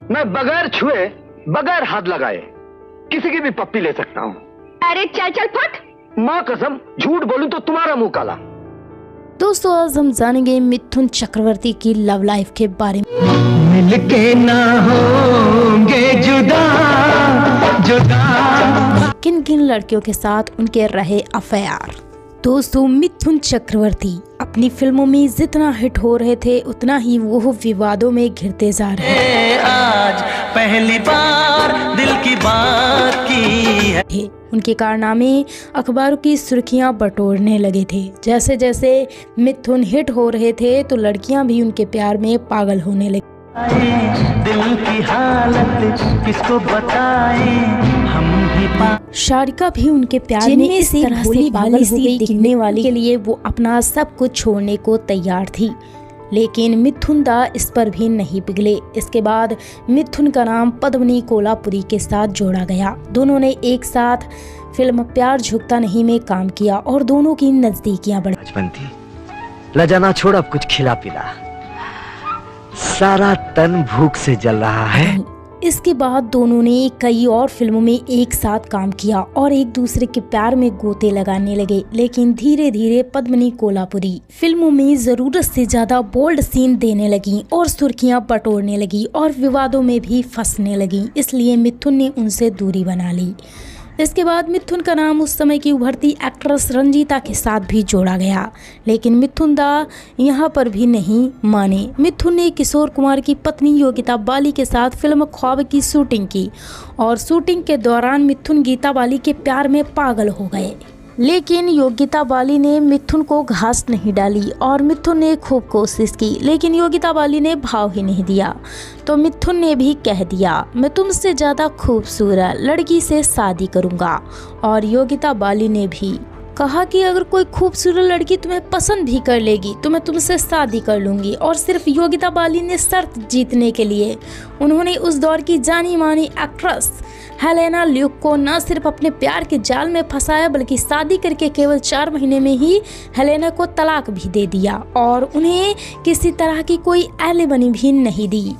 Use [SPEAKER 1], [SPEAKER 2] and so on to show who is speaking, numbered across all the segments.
[SPEAKER 1] मैं बगैर छुए, बगैर हाथ लगाए किसी की भी पप्पी ले सकता हूँ।
[SPEAKER 2] अरे चल चल फट।
[SPEAKER 1] माँ कसम, झूठ बोलूं तो तुम्हारा मुंह काला।
[SPEAKER 3] दोस्तों आज हम जानेंगे मिथुन चक्रवर्ती की लव लाइफ के बारे में।
[SPEAKER 4] मिलके ना होंगे जुदा जुदा,
[SPEAKER 3] किन किन लड़कियों के साथ उनके रहे अफेयर। दोस्तों मिथुन चक्रवर्ती अपनी फिल्मों में जितना हिट हो रहे थे उतना ही वो विवादों में घिरते जा रहे थे।
[SPEAKER 4] आज पहली बार दिल की बात की है।
[SPEAKER 3] उनके कारनामे अखबारों की सुर्खियां बटोरने लगे थे। जैसे जैसे मिथुन हिट हो रहे थे तो लड़कियां भी उनके प्यार में पागल होने लगी।
[SPEAKER 4] दिल की हालत किसको बताएं, हम ही
[SPEAKER 3] शारिका भी उनके प्यार में इस तरह से पागल हो गई दिखने वाली के लिए वो अपना सब कुछ छोड़ने को तैयार थी। लेकिन मिथुन दा इस पर भी नहीं पिघले। इसके बाद मिथुन का नाम पद्मिनी कोल्हापुरी के साथ जोड़ा गया। दोनों ने एक साथ फिल्म प्यार झुकता नहीं में काम किया और दोनों की नजदीकियां बढ़ी।
[SPEAKER 1] बचपन थी, लजाना छोड़, अब कुछ खिला पिला, सारा तन भूख से जल रहा है।
[SPEAKER 3] इसके बाद दोनों ने कई और फिल्मों में एक साथ काम किया और एक दूसरे के प्यार में गोते लगाने लगे। लेकिन धीरे धीरे पद्मिनी कोल्हापुरी फिल्मों में जरूरत से ज्यादा बोल्ड सीन देने लगी और सुर्खियां बटोरने लगी और विवादों में भी फंसने लगी। इसलिए मिथुन ने उनसे दूरी बना ली। इसके बाद मिथुन का नाम उस समय की उभरती एक्ट्रेस रंजीता के साथ भी जोड़ा गया। लेकिन मिथुन दा यहाँ पर भी नहीं माने। मिथुन ने किशोर कुमार की पत्नी योगिता बाली के साथ फिल्म ख्वाब की शूटिंग की और शूटिंग के दौरान मिथुन गीता बाली के प्यार में पागल हो गए। लेकिन योगिता बाली ने मिथुन को घास नहीं डाली और मिथुन ने खूब कोशिश की, लेकिन योगिता बाली ने भाव ही नहीं दिया। तो मिथुन ने भी कह दिया, मैं तुमसे ज़्यादा खूबसूरत लड़की से शादी करूँगा। और योगिता बाली ने भी कहा कि अगर कोई खूबसूरत लड़की तुम्हें पसंद भी कर लेगी तो मैं तुमसे शादी कर लूँगी। और सिर्फ योगिता बाली ने शर्त जीतने के लिए उन्होंने उस दौर की जानी मानी एक्ट्रेस हेलेना ल्यूक को न सिर्फ अपने प्यार के जाल में फंसाया बल्कि शादी करके केवल 4 महीने में ही हेलेना को तलाक भी दे दिया और उन्हें किसी तरह की कोई एलिमनी भी नहीं दी।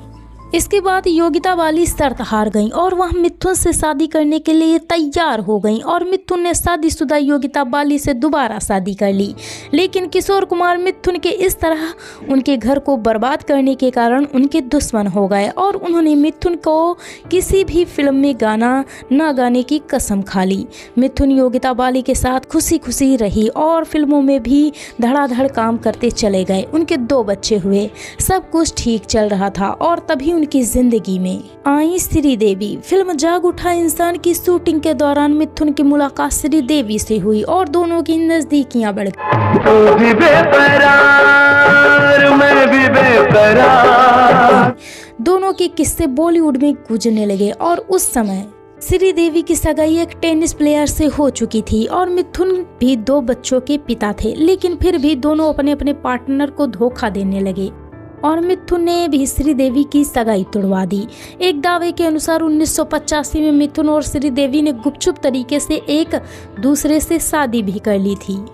[SPEAKER 3] इसके बाद योगिता बाली शर्त हार गईं और वह मिथुन से शादी करने के लिए तैयार हो गईं और मिथुन ने शादीशुदा योगिता बाली से दोबारा शादी कर ली। लेकिन किशोर कुमार मिथुन के इस तरह उनके घर को बर्बाद करने के कारण उनके दुश्मन हो गए और उन्होंने मिथुन को किसी भी फिल्म में गाना न गाने की कसम खा ली। मिथुन योगिता बाली के साथ खुशी खुशी रही और फिल्मों में भी धड़ाधड़ काम करते चले गए। उनके 2 बच्चे हुए, सब कुछ ठीक चल रहा था और तभी उनकी जिंदगी में आई श्रीदेवी। फिल्म जाग उठा इंसान की शूटिंग के दौरान मिथुन की मुलाकात श्रीदेवी से हुई और दोनों की नजदीकियां बढ़ गई।
[SPEAKER 4] तो भी बेकरार, मैं भी बेकरार।
[SPEAKER 3] दोनों के किस्से बॉलीवुड में गूंजने लगे और उस समय श्रीदेवी की सगाई एक टेनिस प्लेयर से हो चुकी थी और मिथुन भी 2 बच्चों के पिता थे। लेकिन फिर भी दोनों अपने अपने पार्टनर को धोखा देने लगे और मिथुन ने भी श्रीदेवी की सगाई तोड़वा दी। एक दावे के अनुसार 1985 में मिथुन और श्रीदेवी ने गुपचुप तरीके से एक दूसरे से शादी भी कर ली थी।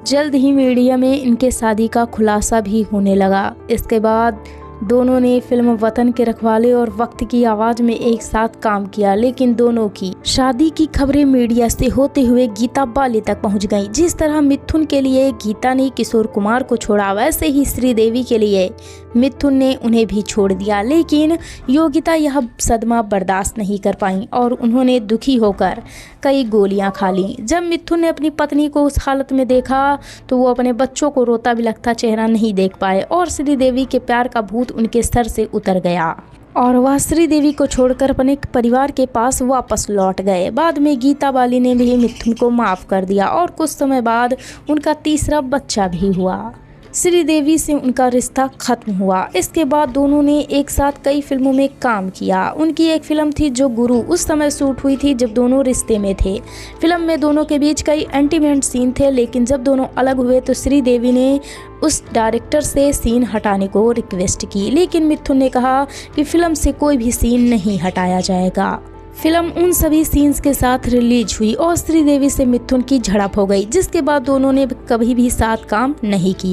[SPEAKER 3] जल्द ही मीडिया में इनके शादी का खुलासा भी होने लगा। इसके बाद दोनों ने फिल्म वतन के रखवाले और वक्त की आवाज में एक साथ काम किया। लेकिन दोनों की शादी की खबरें मीडिया से होते हुए गीता बाली तक पहुंच गईं। जिस तरह मिथुन के लिए गीता ने किशोर कुमार को छोड़ा वैसे ही श्रीदेवी के लिए मिथुन ने उन्हें भी छोड़ दिया। लेकिन योगिता यह सदमा बर्दाश्त नहीं कर पाई और उन्होंने दुखी होकर कई गोलियां खा ली। जब मिथुन ने अपनी पत्नी को उस हालत में देखा तो वो अपने बच्चों को रोता बिलखता चेहरा नहीं देख पाए और श्रीदेवी के प्यार का भूत उनके सर से उतर गया और वह श्रीदेवी को छोड़कर अपने परिवार के पास वापस लौट गए। बाद में गीता बाली ने भी मिथुन को माफ कर दिया और कुछ समय बाद उनका तीसरा बच्चा भी हुआ। श्रीदेवी से उनका रिश्ता खत्म हुआ। इसके बाद दोनों ने एक साथ कई फिल्मों में काम किया। उनकी एक फिल्म थी जो गुरु, उस समय शूट हुई थी जब दोनों रिश्ते में थे। फिल्म में दोनों के बीच कई इंटीमेट सीन थे, लेकिन जब दोनों अलग हुए तो श्रीदेवी ने उस डायरेक्टर से सीन हटाने को रिक्वेस्ट की। लेकिन मिथुन ने कहा कि फिल्म से कोई भी सीन नहीं हटाया जाएगा। फिल्म उन सभी सीन्स के साथ रिलीज हुई और श्रीदेवी से मिथुन की झड़प हो गई, जिसके बाद दोनों ने कभी भी साथ काम नहीं किया।